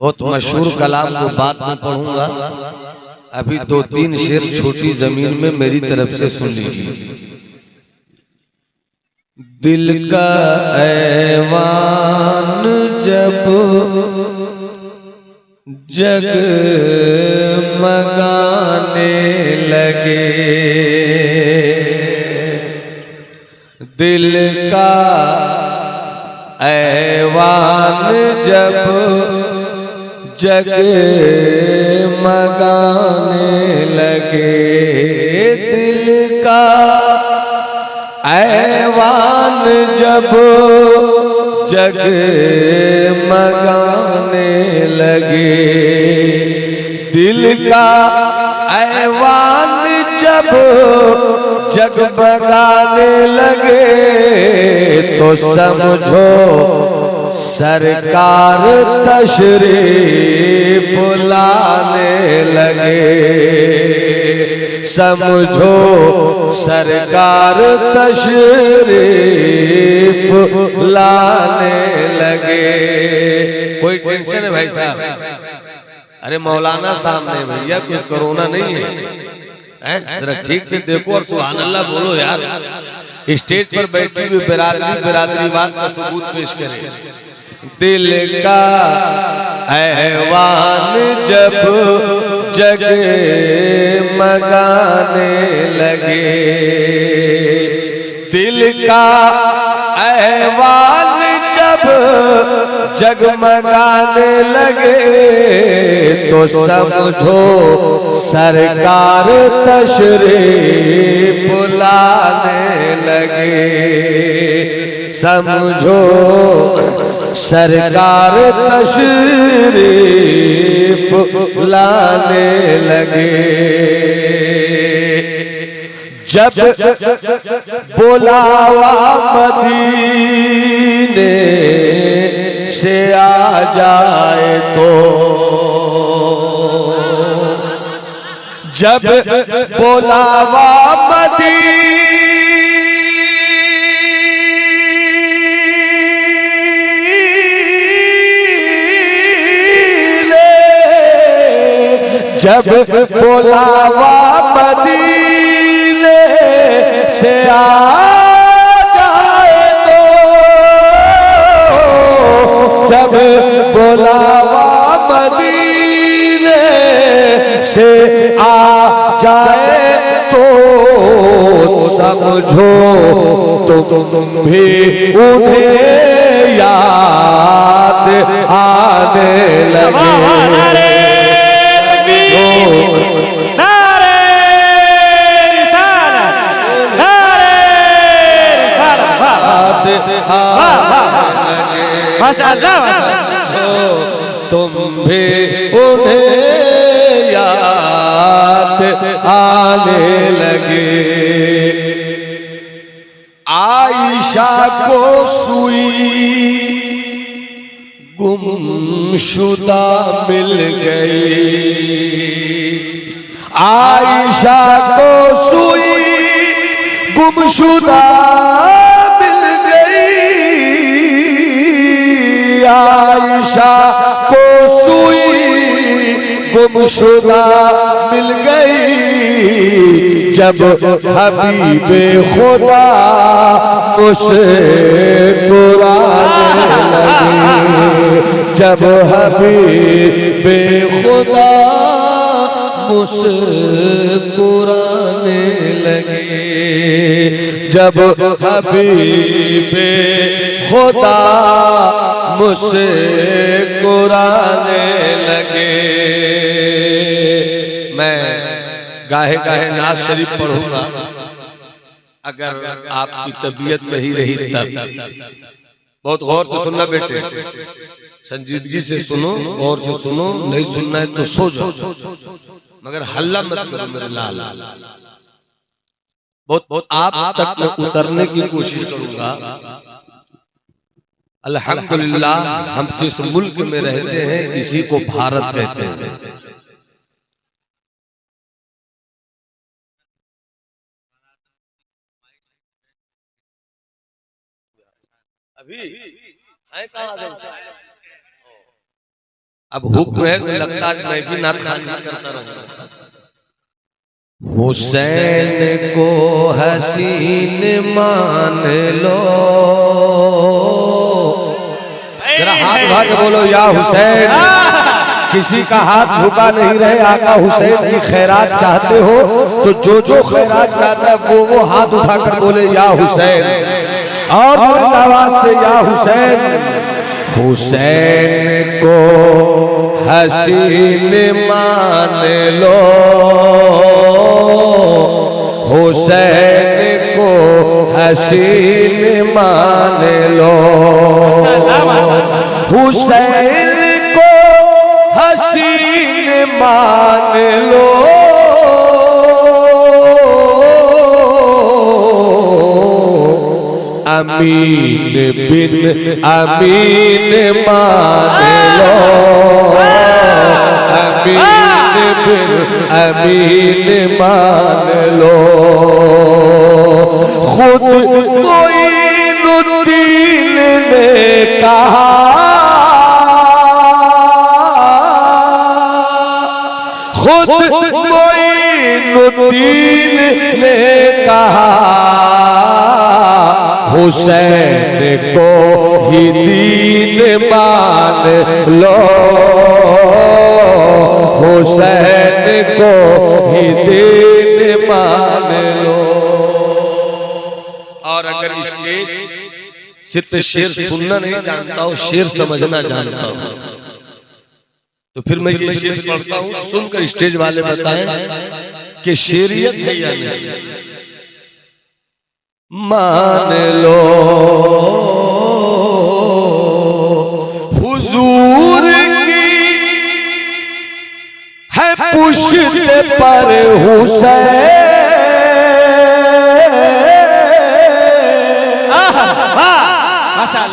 बहुत मशहूर कलाम को बाद में पढ़ूंगा। अभी दो तीन शेर छोटी जमीन में मेरी तरफ से सुन लीजिए। दिल का ऐवान जब जगमगाने लगे, दिल का ऐवान जब जगमगाने लगे, दिल का ऐवान जब जगमगाने लगे, दिल का ऐवान जब जगमगाने लगे, तो समझो सरकार तशरीफ लाने लगे, समझो सरकार तशरीफ लाने लगे। कोई टेंशन है भाई साहब? अरे मौलाना सामने भैया, कोई कोरोना नहीं है, जरा ठीक से देखो और सुभान अल्लाह बोलो यार। स्टेज पर बैठी हुई बिरादरी बात का सबूत पेश करें। दिल का ऐवान जब जगमगाने लगे, दिल का ऐवान जब जगमगाने लगे, तो समझो सरकार तशरीफ लाने लगे, समझो सरकार तशरीफ लाने लगे। जब बुलावा मदीने से आ जाए तो, जब बुलावा जब बुलावा मदीने से आ जाए तो, जब बुलावा मदीने से आ जाए तो, समझो तो तुम भी उन्हें याद आने लगे। तुम भी उन्हें याद आने लगे। आयशा को सुई गुमशुदा मिल गई, आयशा को सुई गुमशुदा मिल गई, आयशा को सुई गुमशुदा मिल गई, जब हबीबे खुदा मुस्कुराने लगे, जब हबीबे खुदा मुस्कुराने लगे, जब हबीबे खुदा मुस्कुराने लगे। मैं गाहे गाहे नाज शरीफ पढ़ूंगा, अगर आपकी तबीयत वही रही तब। बहुत गौर से सुनना बेटे, संजीदगी से सुनो, गौर से सुनो, नहीं सुनना है तो सो जाओ, मगर हल्ला मत करो मेरे लाल। बहुत आप तक मैं उतरने की कोशिश करूंगा। अल्हम्दुलिल्लाह, हम जिस मुल्क में रहते हैं इसी को भारत कहते हैं। अभी है कहाँ अब हुक्म है तो लगता है मैं भी नात खानी करता रहूंगा। हुसैन को हसीन मान लो, जरा हाथ उठा के बोलो या हुसैन। किसी का हाथ झुका नहीं रहे, आका हुसैन की खैरात चाहते हो तो जो जो खैरात चाहता है वो हाथ उठाकर बोले या हुसैन, और बुलंद आवाज से या हुसैन। हुसैन को हसीन मान लो, हुसैन को हसीन मान लो, हुसैन को हसीन मान लो, अमीन बिन अमीन मान लो, अमीन बिन अमीन मान लो। खुद मोइनुद्दीन ने कहा, खुद मोइनुद्दीन ने कहा, हुसैन को ही दीन मान लो, हुसैन को ही दीन मान लो। और अगर स्टेज सिर्फ शेर सुनना नहीं जानता हो, शेर समझना जानता हो, तो फिर मैं ये शेर पढ़ता हूँ, सुनकर स्टेज वाले बताएं कि शेरियत है या नहीं। मान लो हुजूर की है पुश्त पर हुसैन,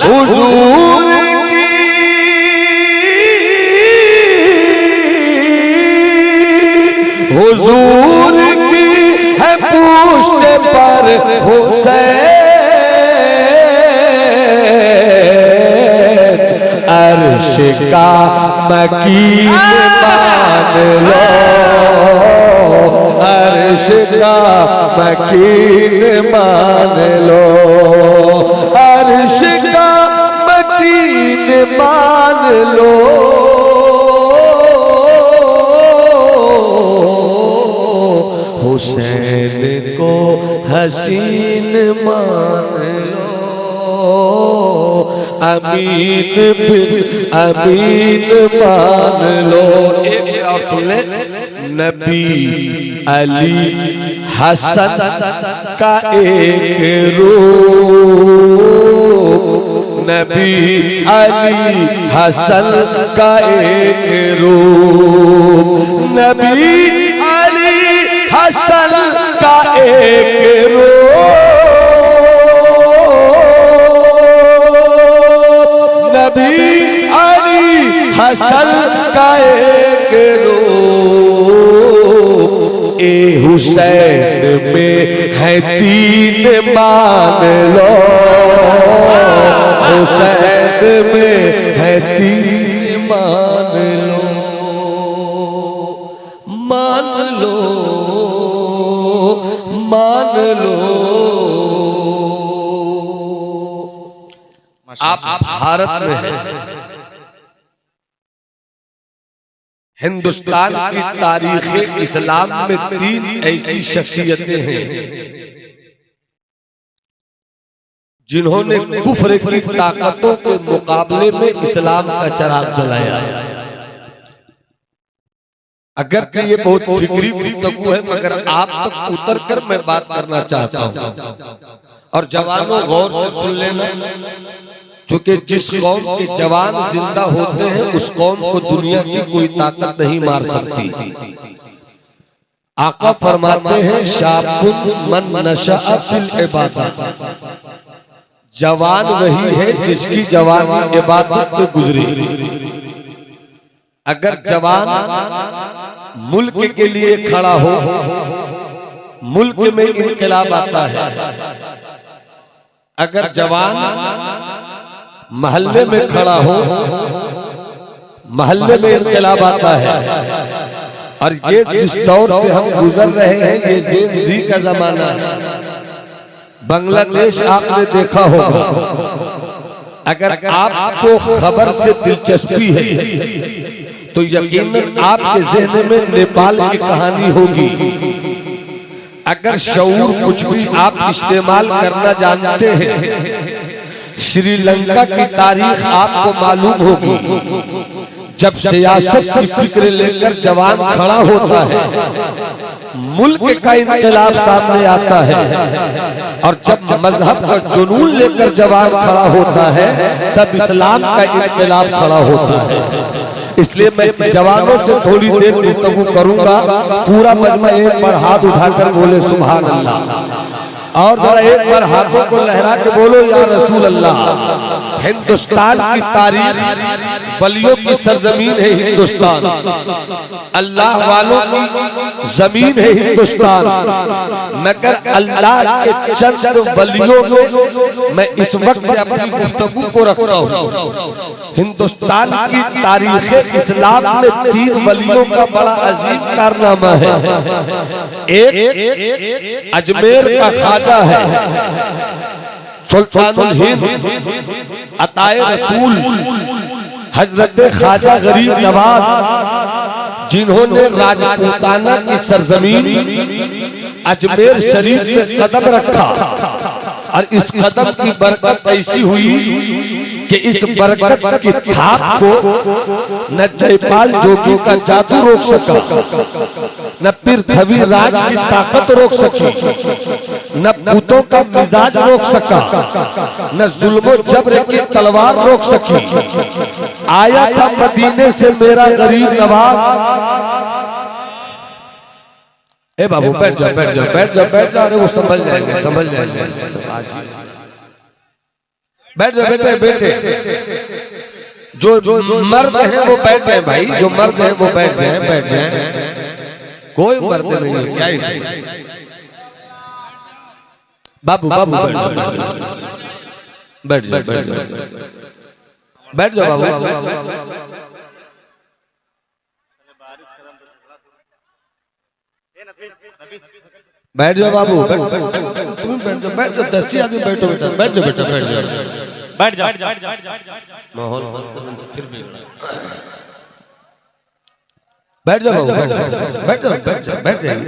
हुजूर की हुजूर की है पुश्त पर हुसैन, अर्श का मकीन मान लो, अर्श का मकीन मान लो, अर्श का मकीन मान लो, हुसैन को हसीन मान लो, अमीन बिन अमीन मान लो। एक शेर और सुन ले। नबी अली हसन का एक रूप, नबी अली हसन का एक रूप, नबी अली हसन का एक रूप, नबी अली हसन का एक रूप, ए हुसैन में है तीन मान लो, हुसैन में है तीन मान लो, मान लो, मान लो। आप भारत में हैं, हिंदुस्तान की तारीख इस्लाम में तीन ऐसी शख्सियतें हैं जिन्होंने कुफ्र की ताकतों के मुकाबले में इस्लाम का चराग जलाया। अगर ये बहुत फिक्री गुफ्तगू है, मगर आप तक उतर कर मैं बात करना चाहता हूं। और जवानों गौर से सुन लेना, क्योंकि जिस कौम के जवान जिंदा होते हैं उस कौम को दुनिया की कोई ताकत नहीं मार सकती। आका फरमाते हैं शाबुन मन नशअ फिल इबादत, जवान वही है जिसकी जवानी इबादत में गुजरी। अगर जवान मुल्क के लिए खड़ा हो, मुल्क में इनकलाब आता है। अगर जवान महल्ले में खड़ा हो महल्ले में इनकलाब आता है। और ये जिस दौर से हम गुजर रहे हैं, ये जेन-ज़ी का जमाना है। बांग्लादेश आपने देखा होगा। अगर आपको खबर से दिलचस्पी है तो यकीनन आपके ज़हन में नेपाल की कहानी होगी। अगर शऊर कुछ भी आप इस्तेमाल करना जानते हैं, श्रीलंका की तारीख आपको मालूम होगी। जब सियासत की फिक्र लेकर जवान खड़ा होता है, मुल्क का इनकलाब सामने आता है। और जब मजहब का जुनून लेकर जवान खड़ा होता है, तब इस्लाम का इनकलाब खड़ा होता है। इसलिए मैं जवानों से थोड़ी देर गुफ्तगू करूंगा। पूरा मजमा एक बार हाथ उठाकर बोले सुभान अल्लाह, और जरा एक बार हाथों को लहरा के बोलो या रसूल अल्लाह। हिंदुस्तान की तारीख वलियों की सरजमीन है हिंदुस्तान, अल्लाह वालों की जमीन है हिंदुस्तान। मगर अल्लाह के चंद वलियों में मैं इस वक्त अपनी गुफ्तगू को रखता हूँ। हिंदुस्तान की तारीख इस्लाम में 3 वलियों का बड़ा अजीम कारनामा है। एक अजमेर का ख्वाजा है, सुल्तानुल हिंद अताए रसूल हजरत ख्वाजा गरीब नवाज, जिन्होंने राजपूताना की सरजमीन अजमेर शरीफ में कदम रखा। और इस कदम की बरकत ऐसी हुई कि इस बरकत की थाप को न जयपाल जोगी का जादू रोक सका, न पृथ्वी राज की ताकत रोक सकी, न भूतों का मिजाज रोक सका, न जुल्मो जबर की तलवार रोक सकी। आया था मदीने से मेरा गरीब नवाज। ए बाबू बैठ जाओ बैठ जाओ बैठ जाओ बैठ जाओ, अरे वो संभल जाएंगे संभल जाएंगे। बैठ जाओ बेटे बेटे, जो मर्द हैं वो बैठ जाए भाई, जो मर्द हैं वो बैठ जाए बैठ जाए। कोई मर्द नहीं है क्या इसे? बाबू बाबू बैठ जाओ बैठ जाओ बैठ जाओ बाबू। बैठ जाओ बाबू, तुम बैठ जाओ बैठ जाओ, 10 आदमी बैठो बेटा, बैठ जाओ बेटा बैठ जाओ बैठ जाओ। माहौल फिर भी बैठ जाओ बाबू, बैठ जाओ बैठ जाओ बैठ जाइए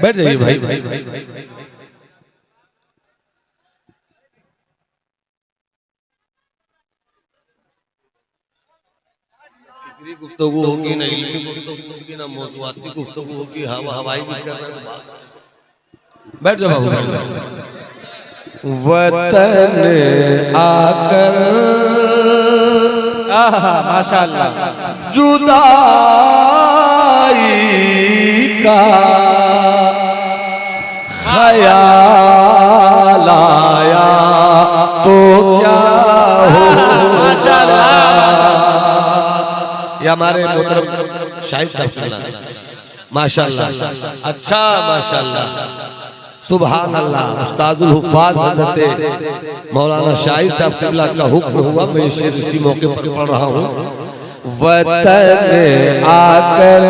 बैठ जाइए भाई। गुफ्तगू होगी ना इल्मी गुफ्तगू होगी ना मौज़ूआती गुफ्तगू होगी, हवाई भी करना है। बैठ जाओ बाबू बैठ जाओ। वतन आकर माशाअल्लाह जुदाई का ख्याल आया तो क्या हो। ये हमारे मोहतरम शाहिद साहब माशाअल्लाह, अच्छा माशाअल्लाह सुभान अल्लाह। उस्तादुल हुफ़ाज़ हज़रत मौलाना शाहिद साहब क़िबला का हुक्म हुआ, मैं शेर इसी मौके पर पढ़ रहा हूँ। वतन आकर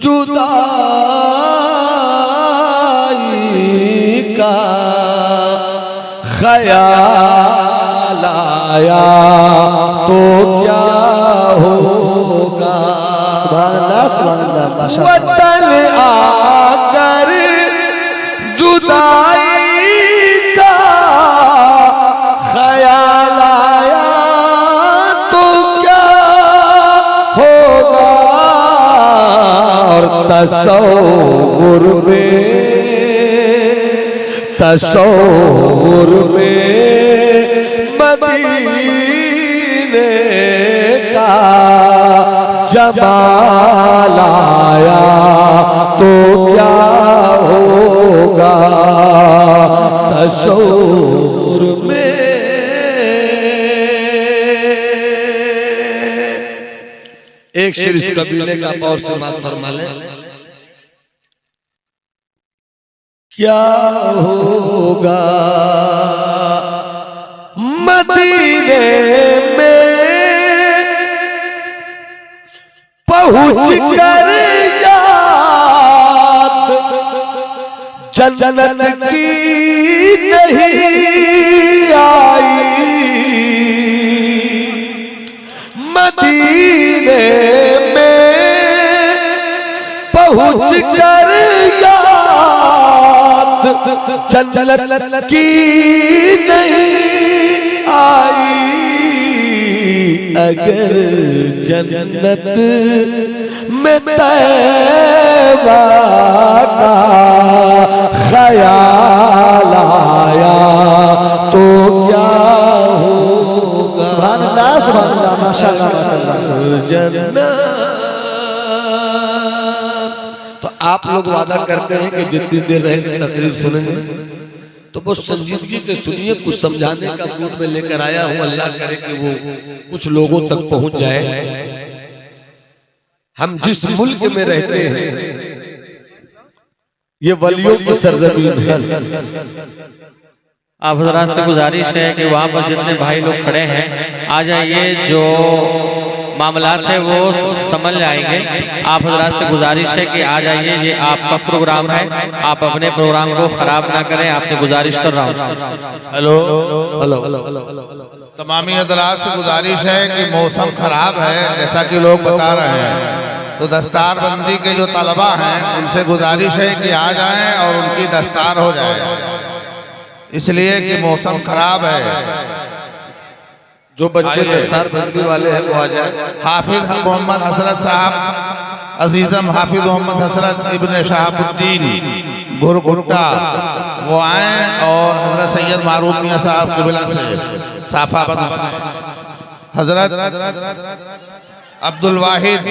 जुदाई का ख्याल आया तो क्या होगा। सुभान अल्लाह सुभान अल्लाह माशाअल्लाह। वतन आकर जुदाई का ख्याल आया तो क्या होगा। और तसव्वुर में मदीने का जमाल आया तो क्या होगा। तसव्वुर में एक शेर इस कबीले का और से बात फरमा ले। क्या होगा मदीने में पहुँच कर याद जन्नत की नहीं आई, मदीने में पहुँच कर याद जन्नत की नहीं आई, अगर जन्नत में तैबा का ख्याल आया तो क्या होगा। सुभान अल्लाह माशाअल्लाह माशाअल्लाह। जन्नत। तो आप लोग वादा करते हैं कि जितनी देर रहेंगे तकरीर सुनेंगे, तो बहुत संजीदगी से सुनिए। कुछ समझाने का मूड में लेकर आया हूं, अल्लाह करे कि वो कुछ लोगों तक पहुंच जाए। हम जिस मुल्क में रहते हैं ये वलियों की सरजमीन है। आप हजरात से गुजारिश है कि वहाँ पर जितने भाई लोग खड़े हैं आ जाइए, जो मामलात है वो समझ जाएंगे। आप हजरात से गुजारिश है कि आ जाइए, ये आपका प्रोग्राम है, आप अपने प्रोग्राम को खराब ना करें, आपसे गुजारिश कर रहा हूँ। हेलो हेलो तमामी हजरात से गुजारिश है कि मौसम खराब है जैसा कि लोग बता रहे हैं, तो दस्तार बंदी के जो तलबा हैं उनसे गुजारिश है कि आ जाएं और उनकी दस्तार हो जाए, इसलिए कि मौसम खराब है। जो बच्चे दस्तार बंदी वाले हैं वो आ जाए। हाफिज मोहम्मद हसरत साहब, अजीजम हाफिज मोहम्मद हसरत इब्न शहाबुद्दीन घुरघुट्टा वो आए, और हजरत सैयद मारूफ मियां साहब किबला से साफाबाद, हजरत अब्दुल वाहिद